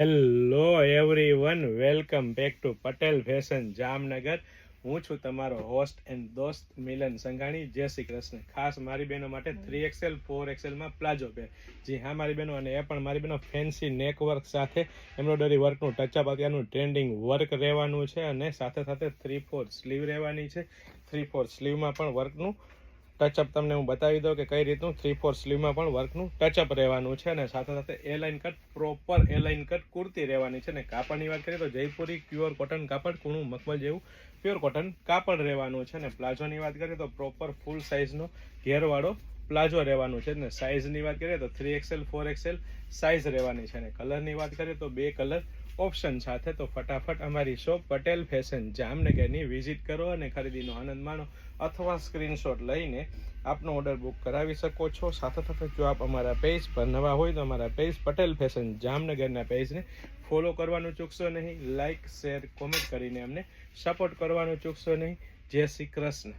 Hello everyone, welcome back to Patel fashion Jamnagar. હું છું તમારો હોસ્ટ એન્ડ દોસ્ત મિલન સંઘાણી. જય શ્રી કૃષ્ણ. ખાસ મારી બહેનો માટે 3XL 4XL પ્લાઝો પે. જી હા મારી બહેનો, અને એ પણ મારી બહેનો ફેન્સી નેક વર્ક સાથે એમ્બ્રોઇડરી વર્કનું ટચઅપ અત્યારનું ટ્રેન્ડિંગ વર્ક રહેવાનું છે, અને સાથે સાથે 3/4 સ્લીવ રહેવાની છે. 3/4 સ્લીવમાં પણ વર્કનું ટચઅપ તમને હું બતાવી દઉં કે કઈ રીતનું 3/4 સ્લીવમાં પણ વર્કનું ટચઅપ રહેવાનું છે, અને સાથે સાથે align cut, proper align cut kurti રહેવાની છે. અને કાપડની વાત કરીએ તો જયપુરી પ્યોર કોટન કાપડ, કૂણું મખમલ જેવું પ્યોર કોટન કાપડ રહેવાનું છે. અને પ્લાઝોની વાત કરીએ તો પ્રોપર ફૂલ સાઇઝનો ઘેરવાળો પ્લાઝો રહેવાનું છે. અને સાઇઝની વાત કરીએ તો 3XL 4XL સાઇઝ રહેવાની છે. અને કલરની વાત કરીએ તો 2 કલર ઓપ્શન સાથે. તો ફટાફટ અમારી શોપ પટેલ ફેશન જામનગરની વિઝિટ કરો અને ખરીદીનો આનંદ માણો, અથવા સ્ક્રીનશોટ લઈને આપનો ઓર્ડર બુક કરાવી શકો છો. સાથે સાથે જો આપ અમારા પેજ પર નવા હોય તો અમારા પેજ પટેલ ફેશન જામનગરના પેજને ફોલો કરવાનું ચૂકશો નહીં. લાઇક, શેર, કોમેન્ટ કરીને અમને સપોર્ટ કરવાનું ચૂકશો નહીં. જય શ્રી કૃષ્ણ.